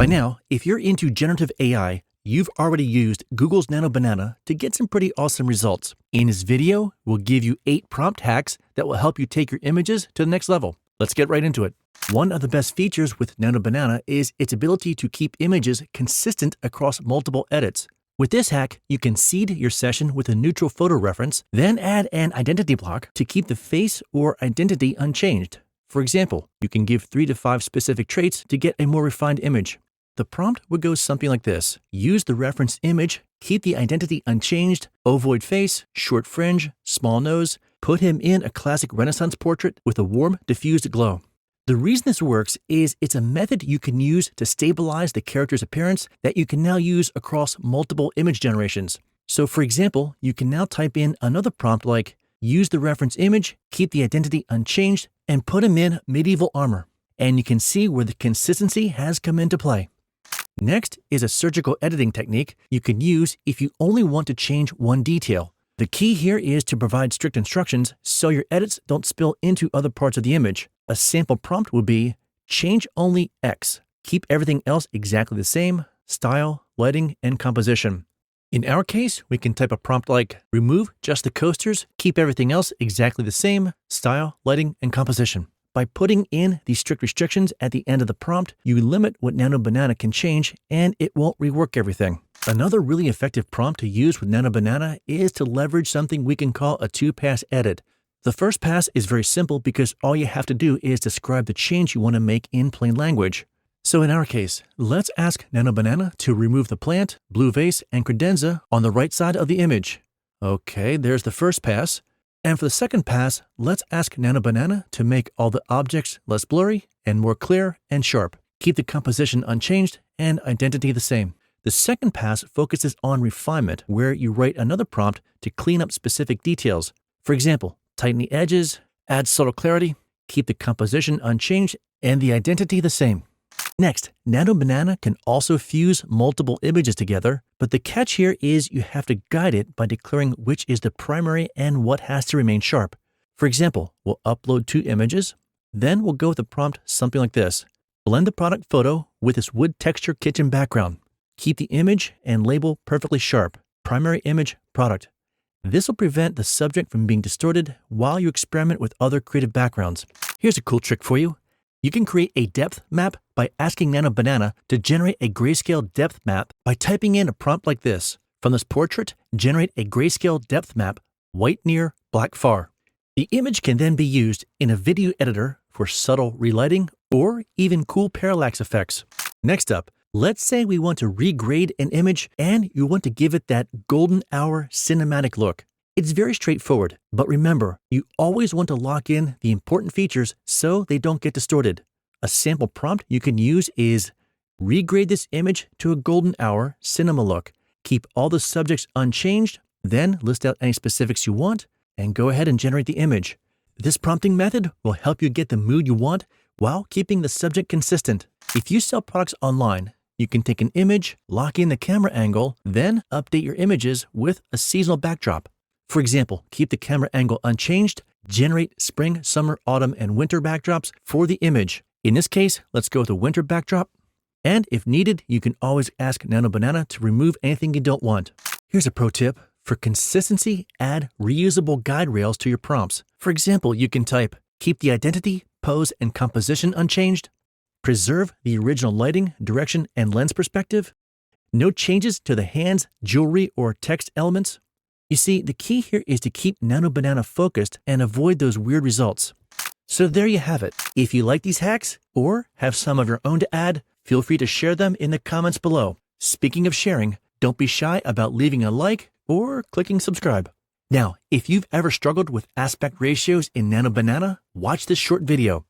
By now, if you're into generative AI, you've already used Google's Nano Banana to get some pretty awesome results. In this video, we'll give you 8 prompt hacks that will help you take your images to the next level. Let's get right into it. One of the best features with Nano Banana is its ability to keep images consistent across multiple edits. With this hack, you can seed your session with a neutral photo reference, then add an identity block to keep the face or identity unchanged. For example, you can give 3 to 5 specific traits to get a more refined image. The prompt would go something like this. Use the reference image, keep the identity unchanged, ovoid face, short fringe, small nose, put him in a classic Renaissance portrait with a warm, diffused glow. The reason this works is it's a method you can use to stabilize the character's appearance that you can now use across multiple image generations. So for example, you can now type in another prompt like, use the reference image, keep the identity unchanged, and put him in medieval armor. And you can see where the consistency has come into play. Next is a surgical editing technique you can use if you only want to change one detail. The key here is to provide strict instructions so your edits don't spill into other parts of the image. A sample prompt would be, change only X. Keep everything else exactly the same, style, lighting, and composition. In our case, we can type a prompt like, remove just the coasters, keep everything else exactly the same, style, lighting, and composition. By putting in these strict restrictions at the end of the prompt, you limit what Nano Banana can change and it won't rework everything. Another really effective prompt to use with Nano Banana is to leverage something we can call a 2-pass edit. The first pass is very simple because all you have to do is describe the change you want to make in plain language. So in our case, let's ask Nano Banana to remove the plant, blue vase, and credenza on the right side of the image. Okay, there's the first pass. And for the second pass, let's ask Nano Banana to make all the objects less blurry and more clear and sharp. Keep the composition unchanged and identity the same. The second pass focuses on refinement, where you write another prompt to clean up specific details. For example, tighten the edges, add subtle clarity, keep the composition unchanged and the identity the same. Next, Nano Banana can also fuse multiple images together, but the catch here is you have to guide it by declaring which is the primary and what has to remain sharp. For example, we'll upload 2 images, then we'll go with a prompt something like this. Blend the product photo with this wood texture kitchen background. Keep the image and label perfectly sharp. Primary image, product. This will prevent the subject from being distorted while you experiment with other creative backgrounds. Here's a cool trick for you. You can create a depth map by asking Nano Banana to generate a grayscale depth map by typing in a prompt like this. From this portrait, generate a grayscale depth map, white near, black far. The image can then be used in a video editor for subtle relighting or even cool parallax effects. Next up, let's say we want to regrade an image and you want to give it that golden hour cinematic look. It's very straightforward, but remember, you always want to lock in the important features so they don't get distorted. A sample prompt you can use is, regrade this image to a golden hour cinema look. Keep all the subjects unchanged, then list out any specifics you want, and go ahead and generate the image. This prompting method will help you get the mood you want while keeping the subject consistent. If you sell products online, you can take an image, lock in the camera angle, then update your images with a seasonal backdrop. For example, keep the camera angle unchanged, generate spring, summer, autumn, and winter backdrops for the image. In this case, let's go with a winter backdrop. And if needed, you can always ask Nano Banana to remove anything you don't want. Here's a pro tip. For consistency, add reusable guide rails to your prompts. For example, you can type, keep the identity, pose, and composition unchanged. Preserve the original lighting, direction, and lens perspective. No changes to the hands, jewelry, or text elements. You see, the key here is to keep Nano Banana focused and avoid those weird results. So there you have it. If you like these hacks or have some of your own to add, feel free to share them in the comments below. Speaking of sharing, don't be shy about leaving a like or clicking subscribe. Now, if you've ever struggled with aspect ratios in Nano Banana, watch this short video.